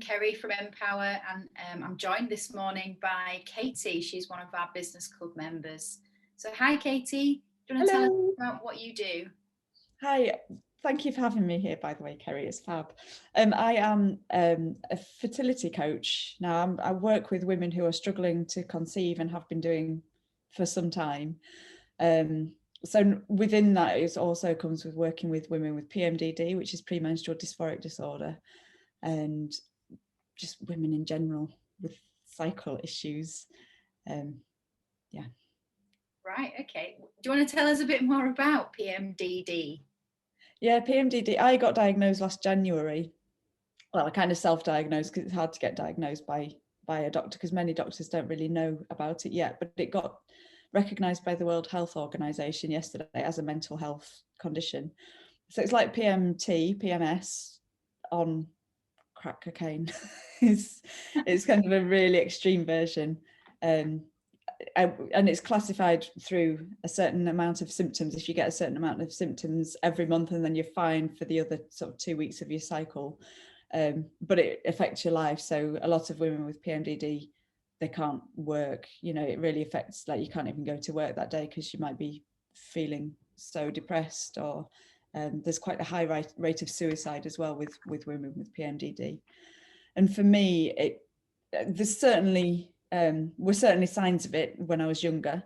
Kerry from Empower, and I'm joined this morning by Katy. She's one of our business club members. So hi Katy, do you want to tell us about what you do? Hi, thank you for having me here, by the way, Kerry. It's fab. I am a fertility coach. Now, I work with women who are struggling to conceive and have been doing for some time. So within that, it also comes with working with women with PMDD, which is premenstrual dysphoric disorder, and just women in general with cycle issues. Yeah. Right, okay. Do you want to tell us a bit more about PMDD? Yeah, PMDD, I got diagnosed last January. Well, I kind of self-diagnosed because it's hard to get diagnosed by a doctor because many doctors don't really know about it yet, but it got recognised by the World Health Organization yesterday as a mental health condition. So it's like PMT, PMS on crack cocaine. it's kind of a really extreme version. And it's classified through a certain amount of symptoms. If you get a certain amount of symptoms every month, and then you're fine for the other sort of 2 weeks of your cycle, but it affects your life. So a lot of women with PMDD, they can't work. You know, it really affects, like, you can't even go to work that day because you might be feeling so depressed, or there's quite a high rate of suicide as well with women with PMDD. And for me, there's certainly were certainly signs of it when I was younger,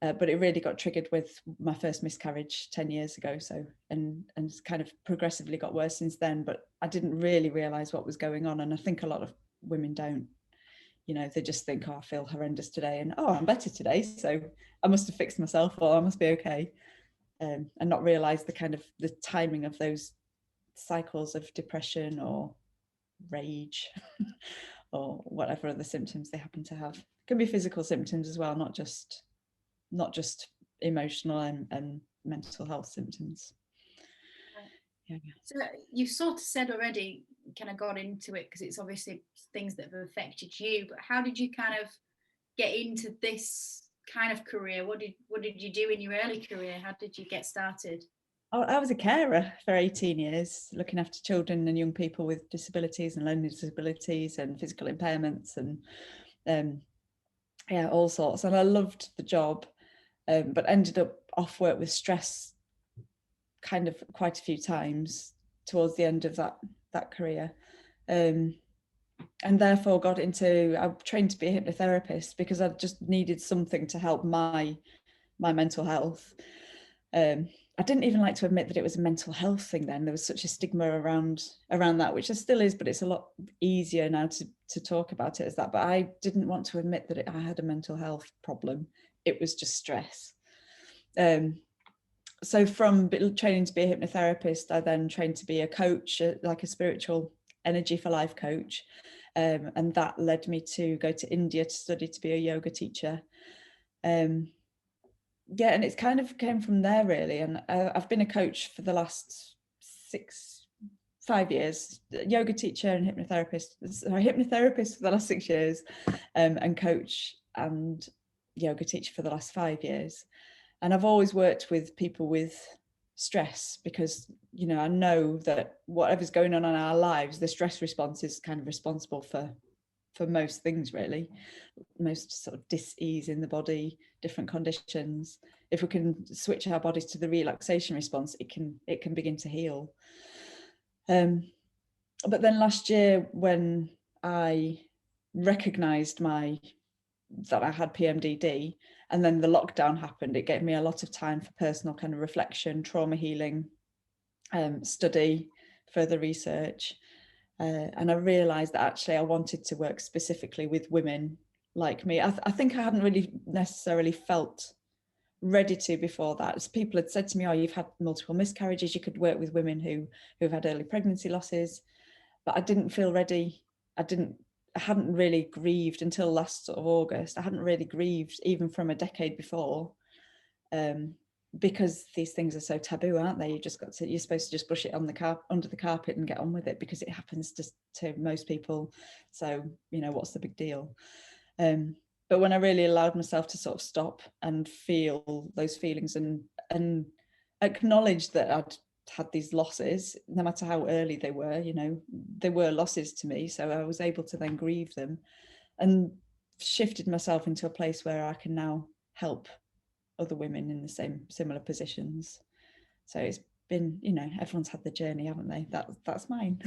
but it really got triggered with my first miscarriage 10 years ago. So, and it's kind of progressively got worse since then, but I didn't really realize what was going on. And I think a lot of women don't, you know, they just think, oh, I feel horrendous today, and oh, I'm better today, so I must have fixed myself, or I must be okay, and not realize the kind of the timing of those cycles of depression or rage or whatever other symptoms they happen to have. It can be physical symptoms as well, not just emotional and mental health symptoms. Yeah. So you sort of said already, kind of got into it because it's obviously things that have affected you, but how did you kind of get into this kind of career? What did you do in your early career? How did you get started? I was a carer for 18 years, looking after children and young people with disabilities and learning disabilities and physical impairments, and yeah, all sorts. And I loved the job, but ended up off work with stress kind of quite a few times towards the end of that career. And therefore I trained to be a hypnotherapist because I just needed something to help my mental health. I didn't even like to admit that it was a mental health thing then. There was such a stigma around that, which there still is, but it's a lot easier now to talk about it as that. But I didn't want to admit that I had a mental health problem. It was just stress. So from training to be a hypnotherapist, I then trained to be a coach, like a spiritual energy for life coach. And that led me to go to India to study to be a yoga teacher. Yeah, and it's kind of came from there really. And I've been a coach for the last 5 years, yoga teacher and hypnotherapist for the last 6 years, and coach and yoga teacher for the last 5 years. And I've always worked with people with stress because, you know, I know that whatever's going on in our lives, the stress response is kind of responsible for most things really, most sort of dis-ease in the body, different conditions. If we can switch our bodies to the relaxation response, it can begin to heal. But then last year, when I recognised that I had PMDD, and then the lockdown happened, it gave me a lot of time for personal kind of reflection, trauma healing, study, further research. And I realised that actually I wanted to work specifically with women like me. I think I hadn't really necessarily felt ready to before that. So people had said to me, oh, you've had multiple miscarriages, you could work with women who've had early pregnancy losses, but I didn't feel ready. I hadn't really grieved until last sort of August. I hadn't really grieved even from a decade before, because these things are so taboo, aren't they? You're supposed to just brush it under the carpet and get on with it because it happens to most people. So, you know, what's the big deal? But when I really allowed myself to sort of stop and feel those feelings and acknowledge that I'd had these losses, no matter how early they were, they were losses to me. So I was able to then grieve them and shifted myself into a place where I can now help other women in the similar positions. So it's been, everyone's had the journey, haven't they? That's mine.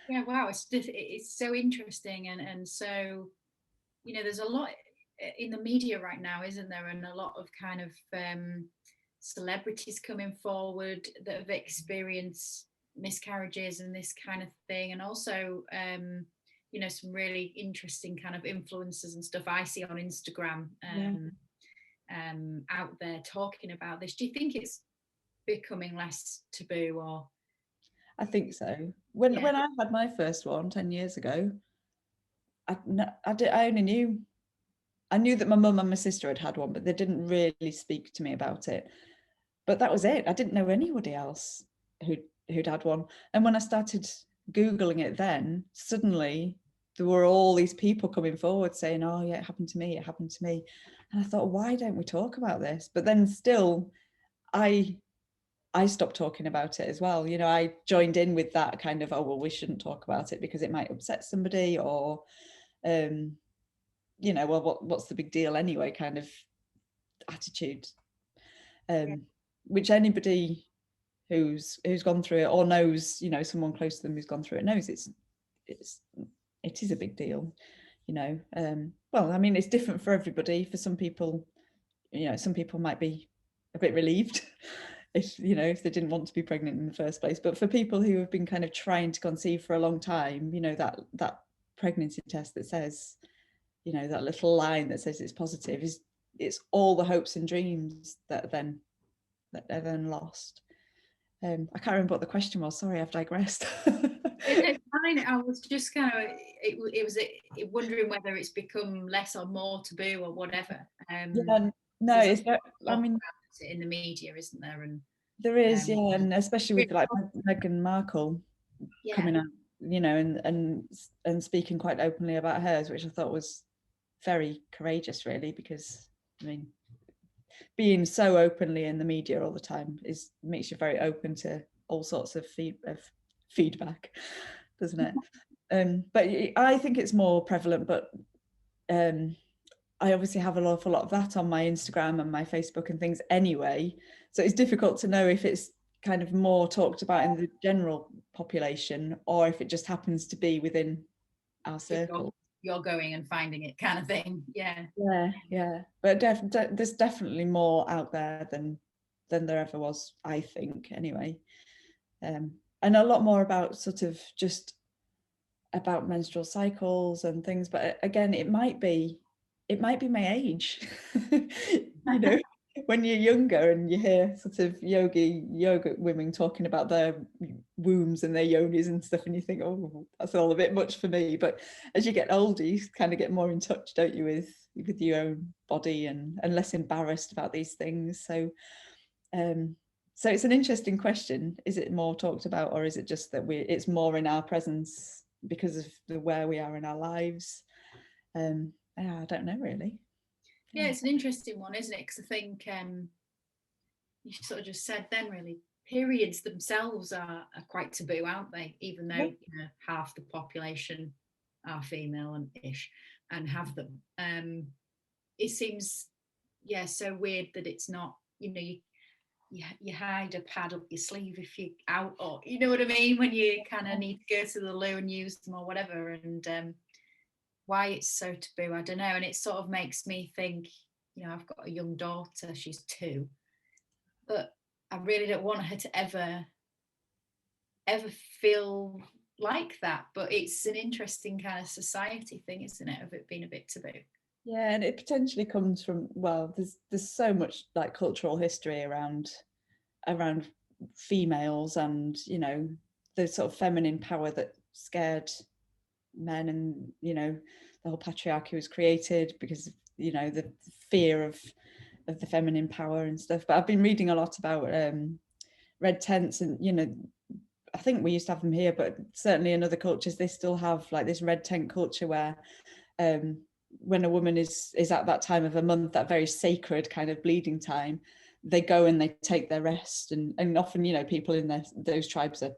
Yeah, wow, it's so interesting, and so there's a lot in the media right now, isn't there, and a lot of kind of celebrities coming forward that have experienced miscarriages and this kind of thing, and also some really interesting kind of influencers and stuff I see on Instagram out there talking about this. Do you think it's becoming less taboo? Or I think so. When I had my first one 10 years ago, I knew that my mum and my sister had had one, but they didn't really speak to me about it. But that was it. I didn't know anybody else who'd had one. And when I started Googling it, then suddenly there were all these people coming forward saying, oh yeah, it happened to me, and I thought, why don't we talk about this? But then still I stopped talking about it as well. I joined in with that kind of, oh well, we shouldn't talk about it because it might upset somebody, or well, what's the big deal anyway kind of attitude, which anybody who's gone through it or knows, someone close to them who's gone through it knows it is a big deal. Well, I mean, it's different for everybody. For some people, some people might be a bit relieved if they didn't want to be pregnant in the first place, but for people who have been kind of trying to conceive for a long time, that pregnancy test that says, that little line that says it's positive, it's all the hopes and dreams that are then lost. I can't remember what the question was. Sorry, I've digressed. I was just kind of wondering whether it's become less or more taboo or whatever. No, it's not. I mean, in the media, isn't there? And there is, and especially with like Meghan Markle coming out, and speaking quite openly about hers, which I thought was very courageous, really, because I mean, being so openly in the media all the time makes you very open to all sorts of feedback, doesn't it? But I think it's more prevalent, but I obviously have an awful lot of that on my Instagram and my Facebook and things anyway, so it's difficult to know if it's kind of more talked about in the general population or if it just happens to be within our circle. You're going and finding it kind of thing. Yeah But there's definitely more out there than there ever was, I think, anyway, and a lot more about sort of just about menstrual cycles and things. But again, it might be my age. When you're younger and you hear sort of yoga women talking about their wombs and their yonis and stuff, and you think, oh, that's all a bit much for me. But as you get older, you kind of get more in touch, don't you, with your own body and less embarrassed about these things. So it's an interesting question. Is it more talked about, or is it just that it's more in our presence because of where we are in our lives? I don't know, really. Yeah, it's an interesting one, isn't it? Because I think you sort of just said then, really, periods themselves are quite taboo, aren't they? Even though half the population are female and ish and have them. It seems, so weird that it's not, you hide a pad up your sleeve if you're out, or you know what I mean, when you kind of need to go to the loo and use them or whatever. And why it's so taboo, I don't know. And it sort of makes me think, I've got a young daughter, she's 2, but I really don't want her to ever feel like that. But it's an interesting kind of society thing, isn't it, of it being a bit taboo. Yeah, and it potentially comes from, well, there's so much like cultural history around females and the sort of feminine power that scared men, and the whole patriarchy was created because of the fear of the feminine power and stuff. But I've been reading a lot about red tents, and I think we used to have them here, but certainly in other cultures they still have like this red tent culture where when a woman is at that time of a month, that very sacred kind of bleeding time, they go and they take their rest, and often, you know, people in those tribes are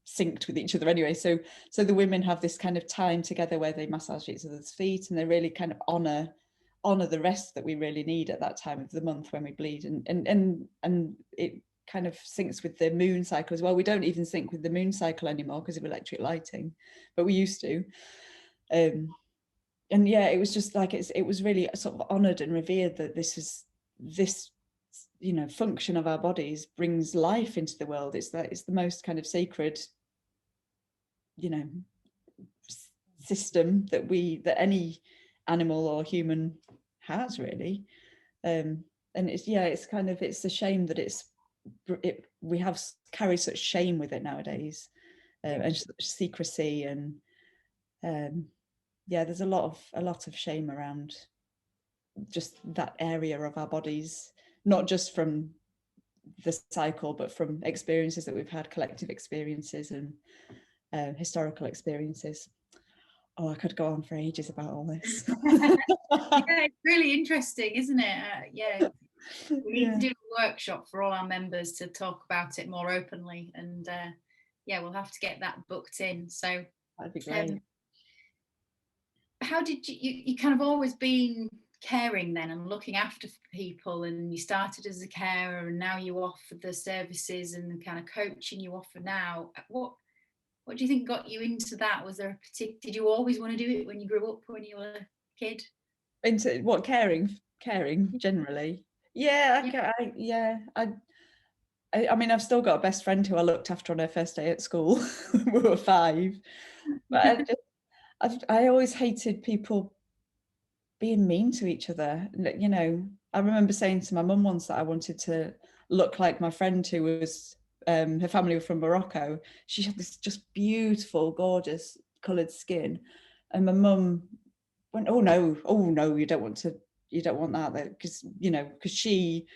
synced with each other anyway, so the women have this kind of time together where they massage each other's feet, and they really kind of honor the rest that we really need at that time of the month when we bleed, and it kind of syncs with the moon cycle as well. We don't even sync with the moon cycle anymore because of electric lighting, but we used to. And yeah, it was just like it was really sort of honored and revered that this you know, function of our bodies brings life into the world. It's the most kind of sacred, you know, system that any animal or human has, really. And it's a shame that we have carry such shame with it nowadays, and such secrecy, and there's a lot of shame around just that area of our bodies, not just from the cycle, but from experiences that we've had, collective experiences and historical experiences. Oh, I could go on for ages about all this. Yeah, it's really interesting, isn't it? We need to do a workshop for all our members to talk about it more openly, and we'll have to get that booked in. So that'd be great. How did you kind of always been caring then and looking after people, and you started as a carer and now you offer the services and the kind of coaching you offer now? What do you think got you into that? Was there did you always want to do it when you grew up, when you were a kid? Into what? Caring generally? I mean, I've still got a best friend who I looked after on her first day at school. We were 5, but I always hated people being mean to each other. You know, I remember saying to my mum once that I wanted to look like my friend who was, her family were from Morocco. She had this just beautiful, gorgeous coloured skin, and my mum went, oh no, you don't want that, because, you know, because she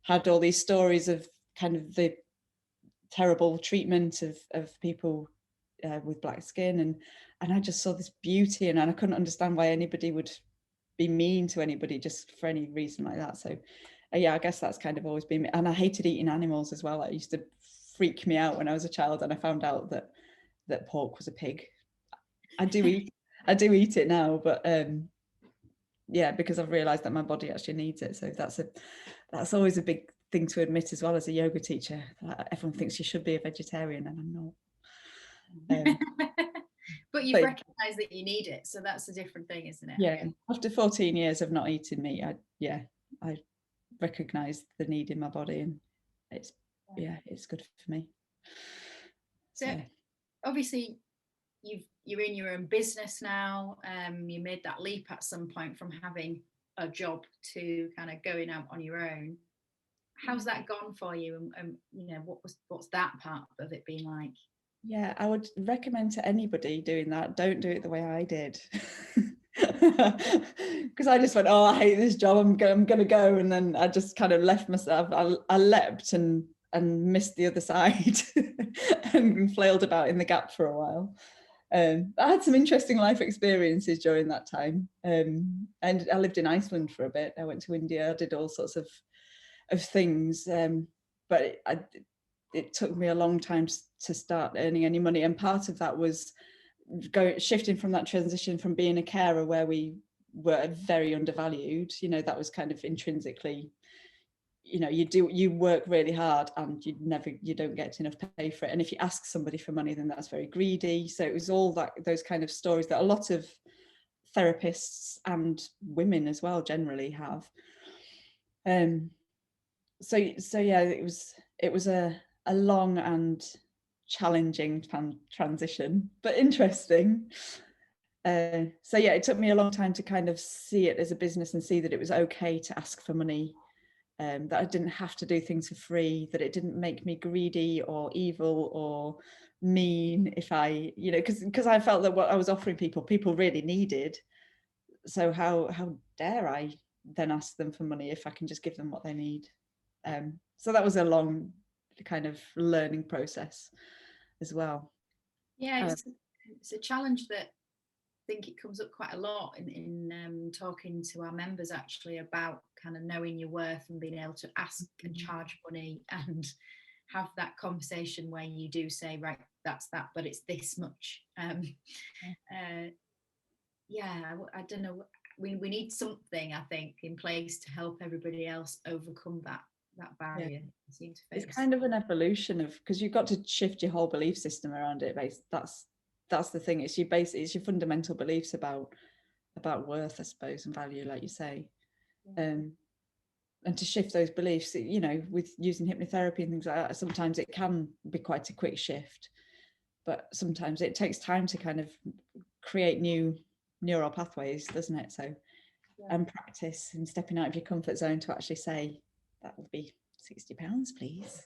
had all these stories of kind of the terrible treatment of people with black skin, and I just saw this beauty, and I couldn't understand why anybody would be mean to anybody just for any reason like that. So I guess that's kind of always been me. And I hated eating animals as well. It used to freak me out when I was a child, and I found out that pork was a pig. I do eat it now, but because I've realized that my body actually needs it. So that's always a big thing to admit as well as a yoga teacher. Everyone thinks you should be a vegetarian, and I'm not. But you recognise that you need it, so that's a different thing, isn't it? Yeah, after 14 years of not eating meat, I recognise the need in my body, and it's good for me. So obviously you're in your own business now. You made that leap at some point from having a job to kind of going out on your own. How's that gone for you, and you know, what's that part of it been like? Yeah, I would recommend to anybody doing that, don't do it the way I did. Because I just went, oh, I hate this job, I'm gonna go, and then I just kind of left myself. I leapt and missed the other side and flailed about in the gap for a while. I had some interesting life experiences during that time, and I lived in Iceland for a bit. I went to India, I did all sorts of things, but it took me a long time to start earning any money, and part of that was shifting from that transition from being a carer where we were very undervalued. You know, that was kind of intrinsically, you know, you work really hard and you don't get enough pay for it, and if you ask somebody for money, then that's very greedy. So it was all those kind of stories that a lot of therapists and women as well generally have. So yeah, it was a long and challenging transition, but interesting. So yeah, it took me a long time to kind of see it as a business and see that it was okay to ask for money, that I didn't have to do things for free, that it didn't make me greedy or evil or mean if I, you know, because I felt that what I was offering people really needed. So how dare I then ask them for money if I can just give them what they need? So that was a long kind of learning process as well. Yeah, it's a challenge that think it comes up quite a lot in talking to our members actually about kind of knowing your worth and being able to ask and charge money and have that conversation where you do say, right, that's that, but it's this much. I don't know. We need something, I think, in place to help everybody else overcome that barrier. It's kind of an evolution of, because you've got to shift your whole belief system around it. That's the thing. It's your fundamental beliefs about worth, I suppose, and value, like you say. And to shift those beliefs, you know, with using hypnotherapy and things like that, sometimes it can be quite a quick shift, but sometimes it takes time to kind of create new neural pathways, doesn't it? So and practice and stepping out of your comfort zone to actually say, that will be £60, please.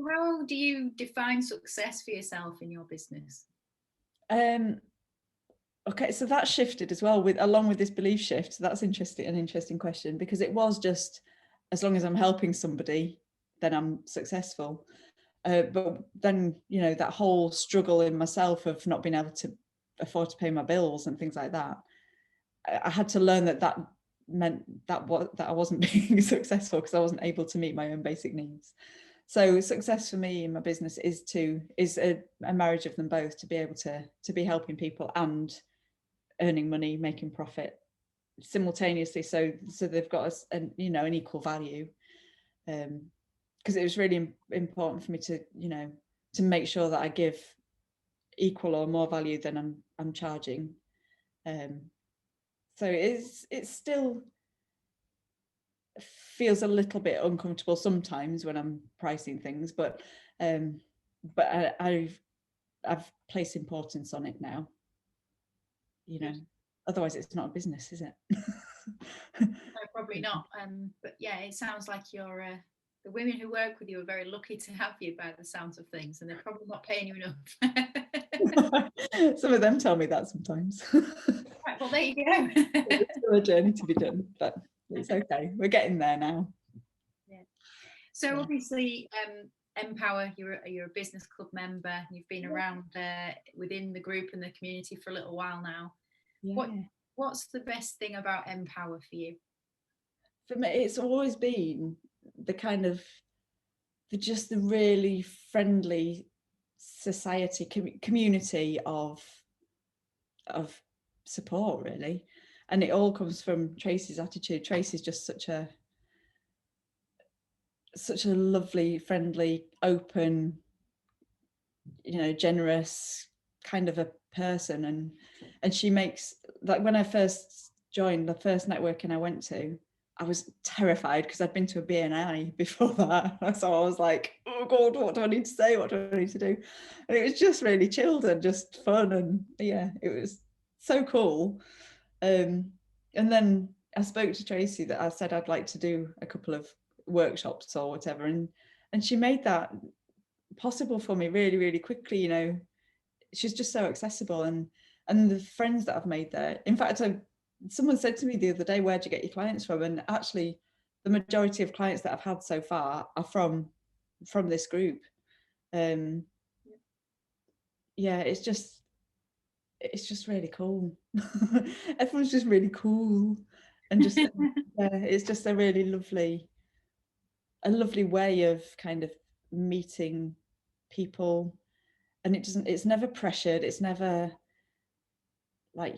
How do you define success for yourself in your business? Okay, so that shifted as well along with this belief shift. So that's an interesting question, because it was just, as long as I'm helping somebody, then I'm successful. But then, you know, that whole struggle in myself of not being able to afford to pay my bills and things like that, I had to learn that meant that I wasn't being successful, because I wasn't able to meet my own basic needs. So success for me in my business is a marriage of them both, to be able to be helping people and earning money, making profit simultaneously, so they've got an equal value. Because it was really important for me to, you know, to make sure that I give equal or more value than I'm charging. So it still feels a little bit uncomfortable sometimes when I'm pricing things, but I've placed importance on it now, you know. Otherwise it's not a business, is it? No, probably not. But yeah, it sounds like you're the women who work with you are very lucky to have you, by the sounds of things, and they're probably not paying you enough. Some of them tell me that sometimes. Right, well, there you go. It's still a journey to be done, but it's okay. We're getting there now. Yeah. So obviously, Empower, you're a business club member. You've been around within the group and the community for a little while now. Yeah. What's the best thing about Empower for you? For me, it's always been the kind of the really friendly society community of support, really. And it all comes from Tracy's attitude. Tracy's just such a lovely, friendly, open, you know, generous kind of a person, and she makes, like, when I first joined, the first networking I went to, I was terrified because I'd been to a BNI before that. So I was like, oh God, what do I need to say? What do I need to do? And it was just really chilled and just fun. And yeah, it was so cool. And then I spoke to Tracy, that I said I'd like to do a couple of workshops or whatever. And she made that possible for me really, really quickly. You know, she's just so accessible. And the friends that I've made there, in fact, someone said to me the other day, where'd you get your clients from? And actually the majority of clients that I've had so far are from this group. Yeah, it's just really cool. Everyone's just really cool, and just yeah, it's just a really lovely way of kind of meeting people. And it's never pressured, it's never like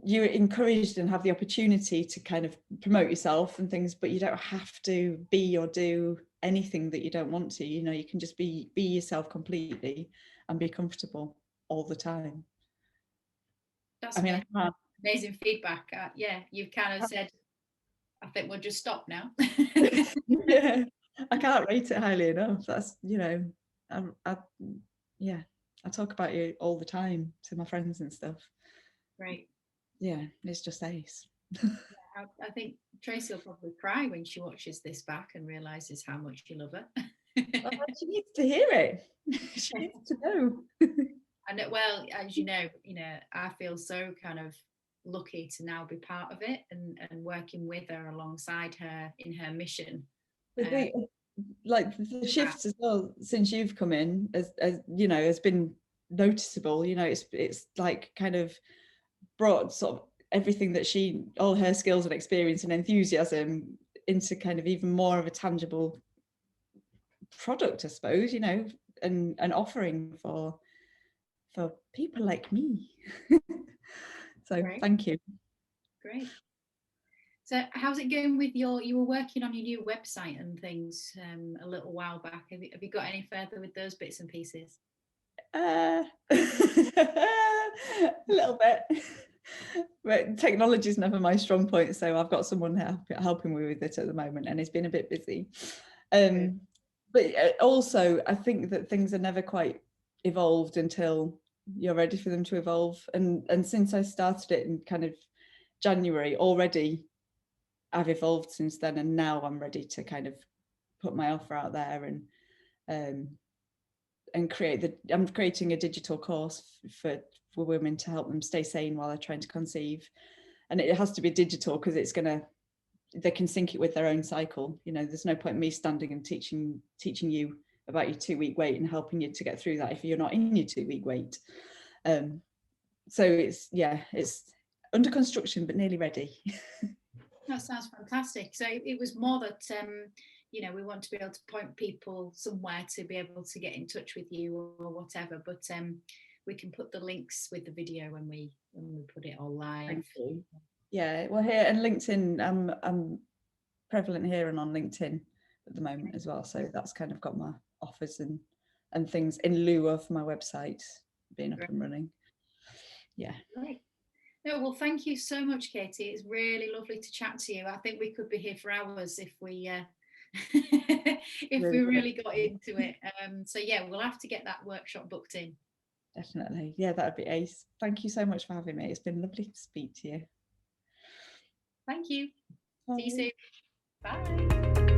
you're encouraged and have the opportunity to kind of promote yourself and things, but you don't have to be or do anything that you don't want to. You know, you can just be yourself completely and be comfortable all the time. That's amazing feedback. Yeah, you've kind of said, I think we'll just stop now. Yeah, I can't rate it highly enough. That's, you know, I talk about you all the time to my friends and stuff. Right. Yeah, it's just ace. I think Tracy will probably cry when she watches this back and realizes how much you love her. She needs to hear it. She needs to know. And well, as you know, I feel so kind of lucky to now be part of it and working with her alongside her in her mission. Like the shifts as well since you've come in, as you know, has been noticeable. You know, it's like kind of brought sort of everything that all her skills and experience and enthusiasm into kind of even more of a tangible product, I suppose, you know, and an offering for people like me. So Great. thank you. Great. So how's it going with you were working on your new website and things a little while back. Have you got any further with those bits and pieces? A little bit. But technology is never my strong point, so I've got someone helping me with it at the moment, and it's been a bit busy. But also I think that things are never quite evolved until you're ready for them to evolve, and since I started it in kind of January already, I've evolved since then, and now I'm ready to kind of put my offer out there and I'm creating a digital course for women to help them stay sane while they're trying to conceive, and it has to be digital because they can sync it with their own cycle. You know, there's no point in me standing and teaching you about your 2-week wait and helping you to get through that if you're not in your 2-week wait. So it's under construction but nearly ready. That sounds fantastic. So it was more that you know, we want to be able to point people somewhere to be able to get in touch with you or whatever, but we can put the links with the video when we put it all live. Thank you. Yeah, well, here and LinkedIn, I'm prevalent here and on LinkedIn at the moment as well, so that's kind of got my offers and things in lieu of my website being up and running. Yeah. Great. No, well, thank you so much, Katy. It's really lovely to chat to you. I think we could be here for hours if we if we really got into it. So yeah, we'll have to get that workshop booked in. Definitely. Yeah, that'd be ace. Thank you so much for having me. It's been lovely to speak to you. Thank you. Bye. See you soon. Bye.